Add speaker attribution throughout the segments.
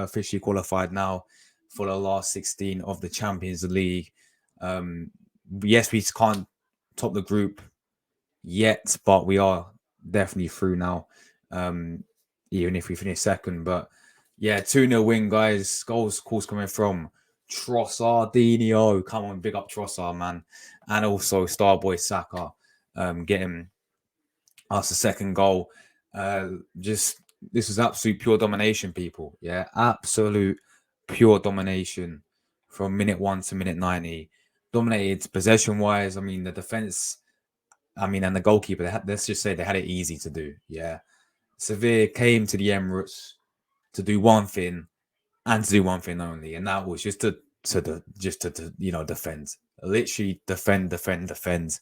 Speaker 1: officially qualified now for the last 16 of the Champions League. Yes, we can't top the group yet, but we are definitely through now, even if we finish second. But yeah, 2-0 win, guys. Goals, of course, coming from Trossardinho. Come on, big up Trossard, man. And also Starboy Saka getting us a second goal. Just this was absolute pure domination, people. Yeah, absolute pure domination from minute 1 to minute 90. Dominated possession-wise. I mean, the defense, and the goalkeeper, let's just say they had it easy to do. Yeah. Sevilla came to the Emirates to do one thing and to do one thing only, and that was just to defend. Literally defend.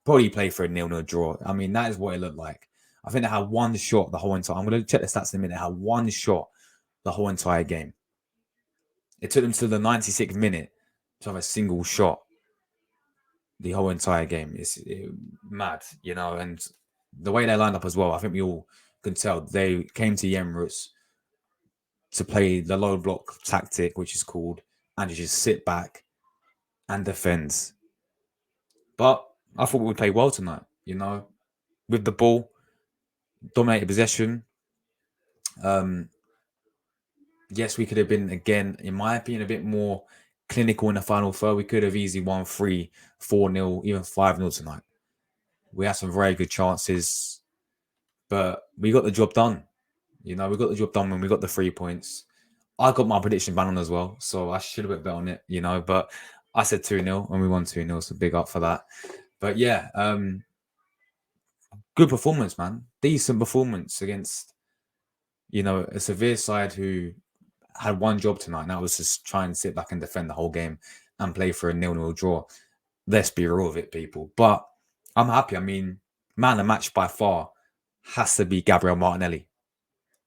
Speaker 1: Probably play for a 0-0 draw. I mean, that is what it looked like. I think they had one shot the whole entire. I'm going to check the stats in a minute. They had one shot the whole entire game. It took them to the 96th minute to have a single shot the whole entire game. It's mad, and the way they lined up as well, I think we all can tell they came to the Emirates to play the low block tactic, which is called, and you just sit back and defend. But I thought we would play well tonight, with the ball, dominated possession. Yes, we could have been, again, in my opinion, a bit more clinical in the final third. We could have easily won 3, 4-0, even 5-0 tonight. We had some very good chances, but we got the job done. We got the job done when we got the 3 points. I got my prediction bang on as well, so I should have bet on it, but I said 2-0 and we won 2-0, so big up for that. But yeah, good performance, man. Decent performance against, a Sevilla side who had one job tonight, and that was just try and sit back and defend the whole game and play for a 0-0 draw. Let's be real with it, people. But I'm happy. I mean, man, the match by far has to be Gabriel Martinelli.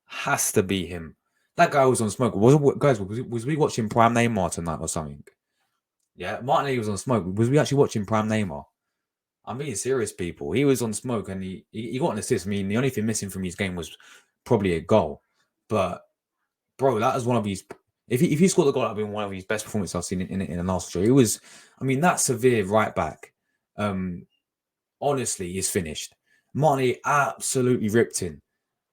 Speaker 1: Has to be him. That guy was on smoke. Was we watching Prime Neymar tonight or something? Yeah, Martinelli was on smoke. Was we actually watching Prime Neymar? I'm being serious, people. He was on smoke and he got an assist. I mean, the only thing missing from his game was probably a goal. But, bro, that was one of his... If he scored the goal, that would have been one of his best performances I've seen in the last year. It was... I mean, that Sevilla right back, honestly, is finished. Martinelli absolutely ripped in.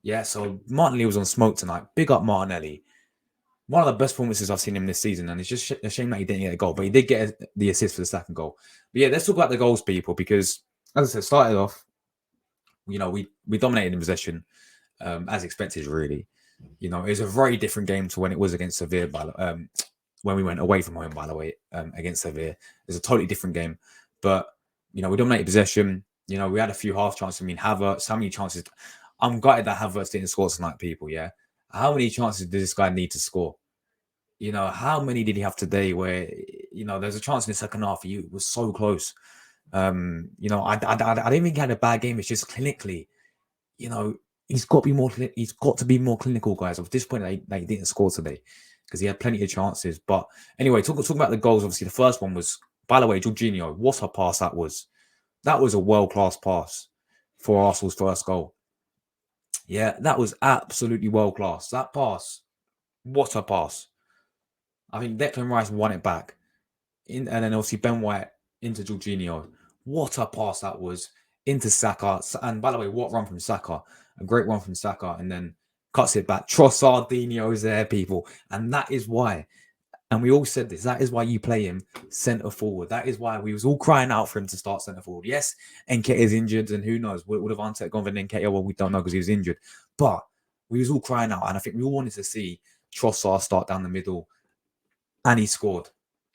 Speaker 1: Yeah, so Martinelli was on smoke tonight. Big up Martinelli. One of the best performances I've seen him this season, and it's just a shame that he didn't get a goal, but he did get the assist for the second goal. But yeah, let's talk about the goals, people, because, as I said, started off, we dominated in possession, as expected, really. It was a very different game to when it was against Sevilla, when we went away from home, by the way, against Sevilla. It's a totally different game. But, we dominated possession. We had a few half chances. I mean, Havertz, how many chances... I'm gutted that Havertz didn't score tonight, people, yeah? How many chances did this guy need to score? How many did he have today where, there's a chance in the second half, he was so close. I don't think he had a bad game. It's just clinically, he's got to be more clinical, guys. I was disappointed that he didn't score today because he had plenty of chances. But anyway, talking about the goals, obviously the first one was, by the way, Jorginho, what a pass that was. That was a world-class pass for Arsenal's first goal. Yeah, that was absolutely world-class. That pass, what a pass. I think Declan Rice won it back. And then obviously Ben White into Jorginho. What a pass that was. Into Saka. And by the way, what run from Saka. A great run from Saka. And then cuts it back. Trossardinho is there, people. And that is why. And we all said this. That is why you play him centre forward. That is why we was all crying out for him to start centre forward. Yes, Nketiah is injured, and who knows? Would have Arteta gone for Nketiah? Well, we don't know because he was injured. But we was all crying out, and I think we all wanted to see Trossard start down the middle, and he scored.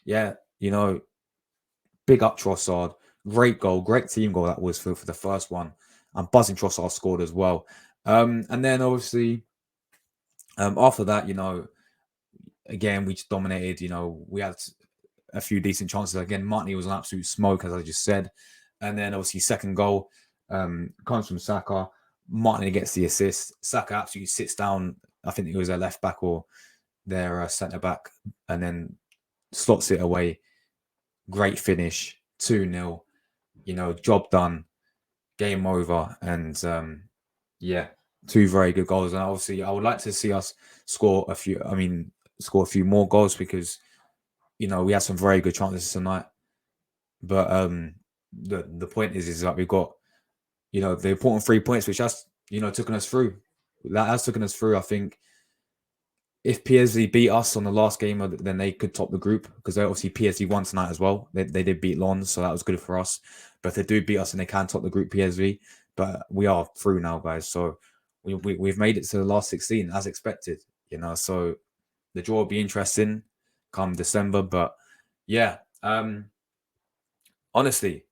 Speaker 1: Yeah, big up Trossard. Great goal, great team goal that was for the first one. And buzzing Trossard scored as well. And then obviously, after that, again, we just dominated. We had a few decent chances. Again, Martinelli was an absolute smoke, as I just said. And then, obviously, second goal comes from Saka. Martinelli gets the assist. Saka absolutely sits down. I think it was their left back or their centre back, and then slots it away. Great finish. 2-0. Job done. Game over. And, yeah, two very good goals, and obviously I would like to see us score a few. I mean, score a few more goals because we had some very good chances tonight. But the point is that we've got the important 3 points, which has taken us through. That has taken us through. I think if PSG beat us on the last game, then they could top the group because obviously PSG won tonight as well. They did beat Lens, so that was good for us. But if they do beat us, and they can top the group PSG. But we are through now, guys. So we've made it to the last 16 as expected. So the draw will be interesting come December. But yeah, honestly,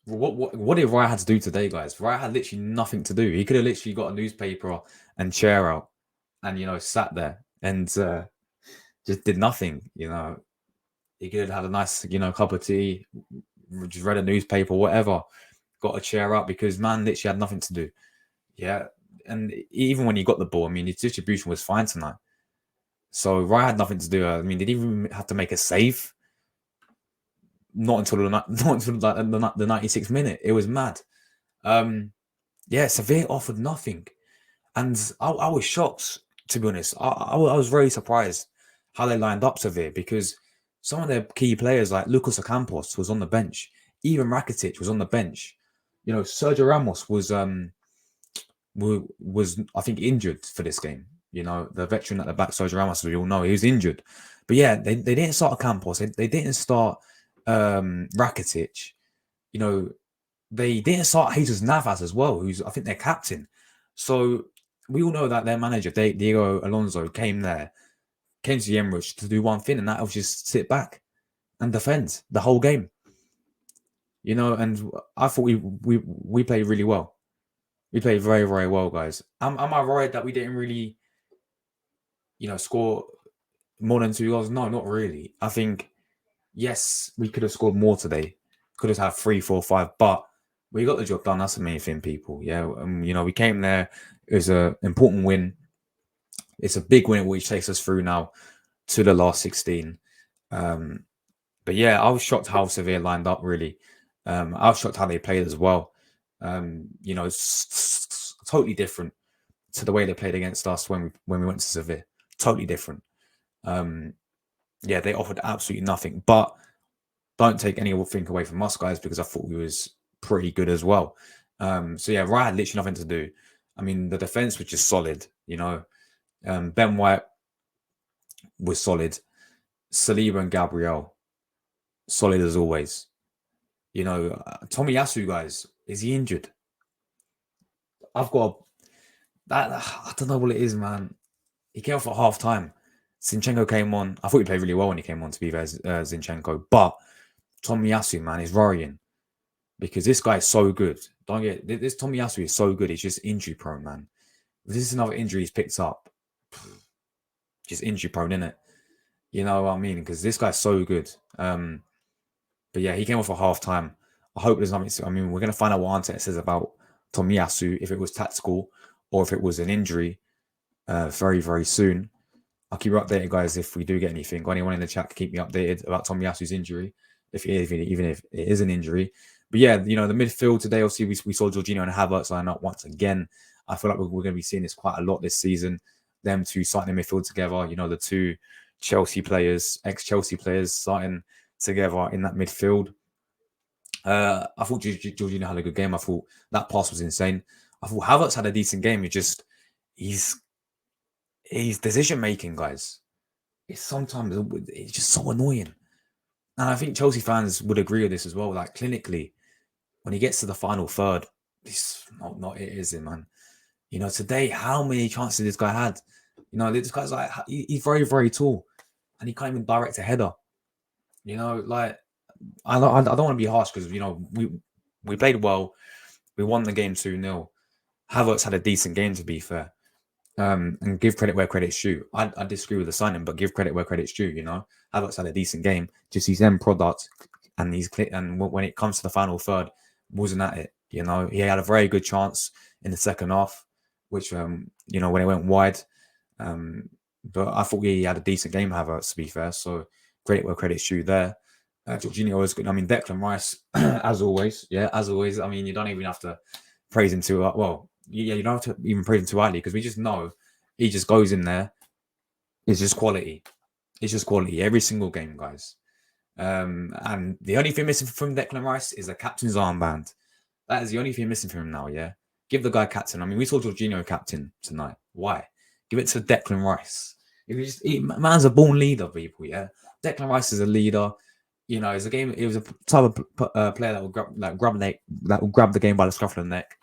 Speaker 1: what did Raya had to do today, guys? Raya had literally nothing to do. He could have literally got a newspaper and chair out and sat there and just did nothing. He could have had a nice cup of tea, just read a newspaper, whatever, got a chair out because man literally had nothing to do. Yeah, and even when he got the ball, I mean, his distribution was fine tonight. So Raya had nothing to do. I mean, did he even have to make a save? Not until the 96th minute. It was mad. Yeah, Sevilla offered nothing, and I was shocked, to be honest. I was very surprised how they lined up Sevilla because some of their key players like Lucas Ocampos was on the bench, even Rakitic was on the bench. Sergio Ramos was I think injured for this game. The veteran at the back, Sergio Ramos, we all know he was injured. But yeah, they didn't start Ocampos. They didn't start Rakitic. They didn't start Jesus Navas as well, who's I think their captain. So we all know that their manager, Diego Alonso, came to the Emirates to do one thing, and that was just sit back and defend the whole game. And I thought we played really well. We played very, very well, guys. Am I worried that we didn't really, score more than 2 goals? No, not really. I think, yes, we could have scored more today. Could have had 3, 4, 5, but we got the job done. That's the main thing, people. Yeah, we came there. It was an important win. It's a big win, which takes us through now to the last 16. But yeah, I was shocked how Sevilla lined up. Really, I was shocked how they played as well. It's totally different to the way they played against us when we went to Sevilla. Totally different. Yeah, they offered absolutely nothing. But don't take anything away from us, guys, because I thought we was pretty good as well. So yeah, Raya had literally nothing to do. I mean, the defense was just solid. Ben White was solid. Saliba and Gabriel, solid as always. Tomiyasu, guys, is he injured? I've got that. I don't know what it is, man. He came off at half time. Zinchenko came on. I thought he played really well when he came on, to be fair, Zinchenko. But Tomiyasu, man, is worrying because this guy is so good. Don't get this. Tomiyasu is so good. He's just injury prone, man. If this is another injury he's picked up, just injury prone, isn't it? You know what I mean? Because this guy's so good. But yeah, he came off at half time. I hope there's nothing. I mean, we're going to find out what Arteta says about Tomiyasu, if it was tactical or if it was an injury, very, very soon. I'll keep you updated, guys, if we do get anything. Got anyone in the chat to keep me updated about Tomiyasu's injury, even if it is an injury. But yeah, the midfield today, obviously, we saw Jorginho and Havertz line up once again. I feel like we're going to be seeing this quite a lot this season. Them two starting the midfield together, the two Chelsea players, ex-Chelsea players starting together in that midfield. I thought Jorginho had a good game. I thought that pass was insane. I thought Havertz had a decent game. He's decision making, guys. It's just so annoying. And I think Chelsea fans would agree with this as well. Like clinically, when he gets to the final third, it's not it, is it, man? Today, how many chances this guy had? This guy's like, he's very, very tall and he can't even direct a header. Like, I don't want to be harsh because, we played well. We won the game 2-0. Havertz had a decent game, to be fair. And give credit where credit's due. I disagree with the signing, but give credit where credit's due. Havertz had a decent game. Just his end product, and when it comes to the final third, wasn't at it. He had a very good chance in the second half, which when it went wide. But I thought he had a decent game, Havertz, to be fair. So credit where credit's due there. Jorginho was good. I mean, Declan Rice, as always. Yeah, as always. I mean, you don't even have to praise him too well. Yeah, you don't have to even praise him too highly because we just know he just goes in there. It's just quality. It's just quality every single game, guys. And the only thing missing from Declan Rice is a captain's armband. That is the only thing missing from him now. Yeah, give the guy captain. I mean, we saw Jorginho captain tonight. Why? Give it to Declan Rice. If you just, man's a born leader, people. Yeah, Declan Rice is a leader. You know, it's a game. It was a type of player that will grab the game by the scruff of the neck.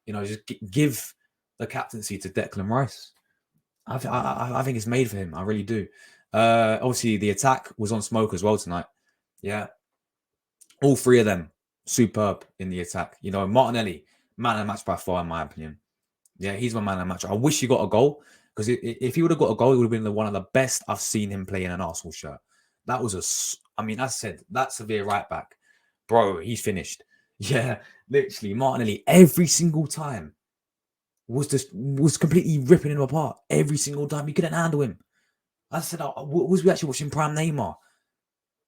Speaker 1: You know, just give the captaincy to Declan Rice. I think it's made for him. I really do. Obviously, the attack was on smoke as well tonight. Yeah, all three of them superb in the attack. You know, Martinelli, man of the match by far, in my opinion. Yeah, he's my man of the match. I wish he got a goal because if he would have got a goal, it would have been one of the best I've seen him play in an Arsenal shirt. That was I mean, I said that Sevilla right back, bro. He's finished. Yeah, literally, Martinelli every single time was completely ripping him apart every single time. He couldn't handle him. I said, was we actually watching prime Neymar?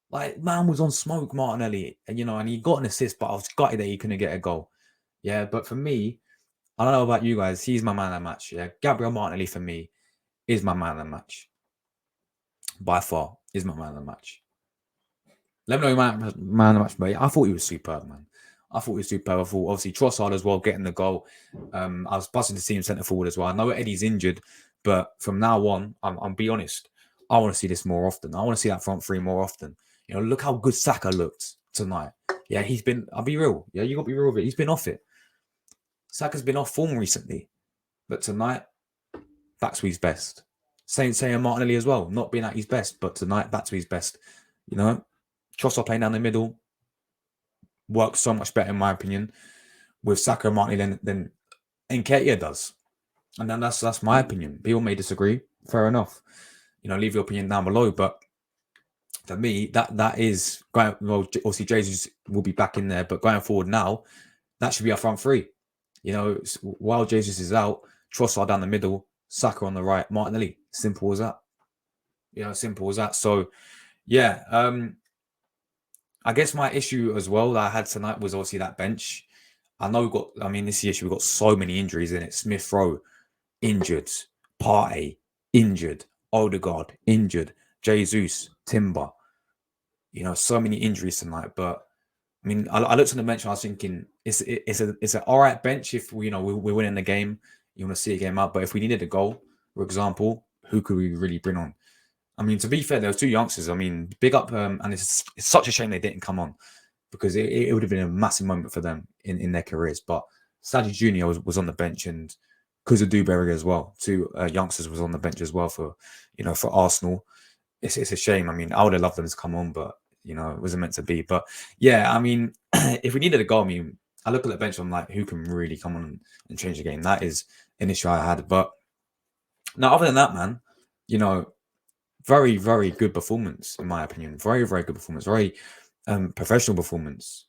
Speaker 1: Like, man was on smoke, Martinelli, and and he got an assist, but I was gutted that he couldn't get a goal. Yeah, but for me, I don't know about you guys. He's my man of the match. Yeah, Gabriel Martinelli for me is my man of the match by far. Is my man of the match. Let me know man of the match, but I thought he was superb, man. I thought he was superb. I thought obviously Trossard as well getting the goal. I was buzzing to see him centre forward as well. I know Eddie's injured, but from now on, I'm be honest. I want to see this more often. I want to see that front three more often. You know, look how good Saka looked tonight. Yeah, he's been. I'll be real. Yeah, you got to be real with it. He's been off it. Saka's been off form recently, but tonight, back to his best. Same Martinelli as well, not being at his best, but tonight back to his best. You know, Trossard playing down the middle works so much better in my opinion with Saka and Martinelli than Nketiah does, and then that's my opinion. People may disagree. Fair enough. You know, leave your opinion down below, but for me, that is going. Well, obviously, Jesus will be back in there, but going forward now, that should be our front three. You know, while Jesus is out, Trossard down the middle, Saka on the right, Martinelli. Simple as that. You know, simple as that. So, yeah, I guess my issue as well that I had tonight was obviously that bench. I know this issue, we've got so many injuries in it. Smith Rowe, injured. Partey, injured. Odegaard, injured. Jesus, Timber. You know, so many injuries tonight. But I mean, I looked on the bench and I was thinking it's an all right bench if we're winning the game. You want to see a game out, but if we needed a goal, for example, who could we really bring on? I mean, to be fair, there was two youngsters. I mean, big up, and it's such a shame they didn't come on because it would have been a massive moment for them in their careers. But Sadio Junior was on the bench and Kuza Dewberry as well. Two youngsters was on the bench as well for Arsenal. It's a shame. I mean, I would have loved them to come on, but it wasn't meant to be. But yeah, I mean, if we needed a goal, I mean, I look at the bench, I'm like, who can really come on and change the game? That is an issue I had. But now, other than that, man, very, very good performance, in my opinion. Very, very good performance. Very professional performance.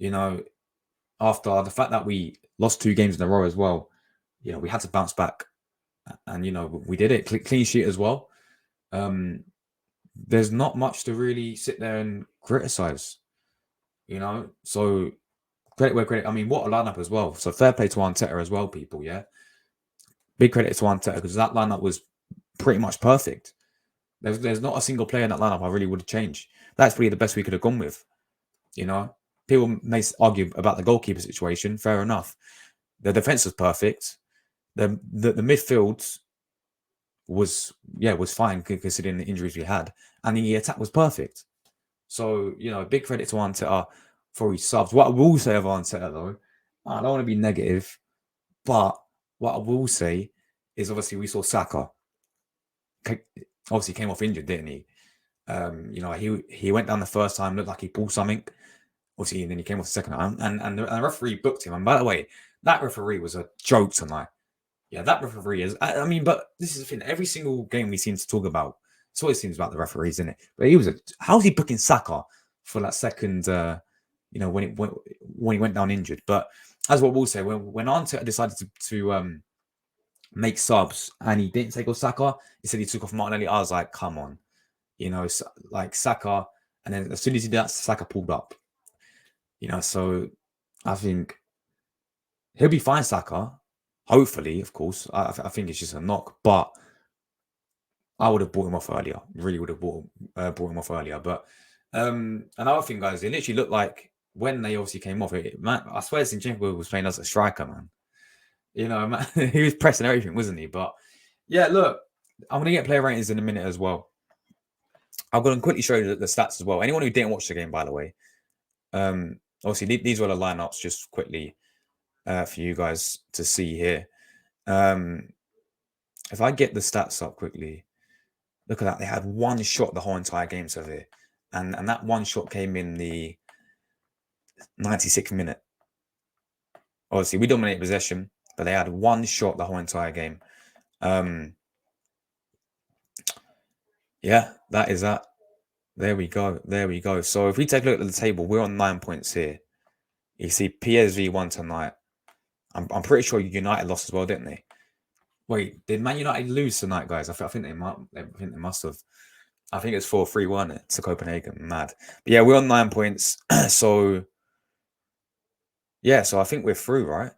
Speaker 1: After the fact that we lost 2 games in a row as well, we had to bounce back. And, we did it. Clean sheet as well. There's not much to really sit there and criticize, So credit where credit. I mean, what a lineup as well. So fair play to Arteta as well, people. Yeah, big credit to Arteta because that lineup was pretty much perfect. There's not a single player in that lineup I really would have changed. That's probably the best we could have gone with. People may argue about the goalkeeper situation. Fair enough. The defense was perfect. The midfield was fine considering the injuries we had, and the attack was perfect. So big credit to Arteta for his subs. What I will say of Arteta though, I don't want to be negative, but what I will say is obviously we saw Saka. Obviously came off injured, didn't he? He went down the first time, looked like he pulled something. Obviously, and then he came off the second time, and the referee booked him. And by the way, that referee was a joke tonight. Yeah, that referee is. I mean, but this is the thing. Every single game we seem to talk about, it's always seems about the referees, isn't it? But how's he booking Saka for that second? When he went down injured. But as what we'll say, when Arteta decided to make subs and he didn't take off Saka, he said he took off Martinelli. I was like, come on, like Saka. And then as soon as he did that, Saka pulled up. So I think He'll be fine, Saka. Hopefully, of course. I think it's just a knock, but I would have bought him off earlier. Really would have bought him off earlier. But another thing, guys, it literally looked like when they obviously came off it, man, I swear Zinchenko was playing as a striker, man. You know, man, he was pressing everything, wasn't he? But yeah, look, I'm gonna get player ratings in a minute as well. I'm gonna quickly show you the stats as well. Anyone who didn't watch the game, by the way, obviously these were the lineups just quickly for you guys to see here. If I get the stats up quickly, look at that. They had one shot the whole entire game, Sevilla. And that one shot came in the 96th minute. Obviously, we dominated possession, but they had one shot the whole entire game. Yeah, that is that. There we go. There we go. So if we take a look at the table, we're on 9 points here. You see PSV won tonight. I'm pretty sure United lost as well, didn't they? Wait, did Man United lose tonight, guys? I think they might. I think they must have. I think it's 4-3, wasn't it, to Copenhagen? Mad. But yeah, we're on 9 points. So yeah, so I think we're through, right?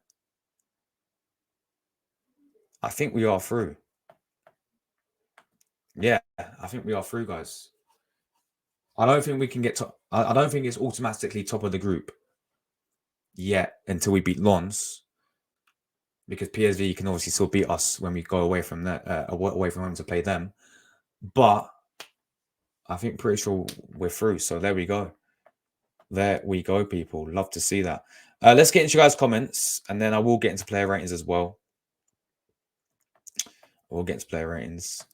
Speaker 1: I think we are through. Yeah, I think we are through, guys. I don't think we can get top. I don't think it's automatically top of the group yet until we beat Lens, because PSV can obviously still beat us when we go away from that, away from home to play them. But I think pretty sure we're through. So there we go. There we go, people. Love to see that. Let's get into you guys' comments, and then I will get into player ratings as well. We'll get into player ratings.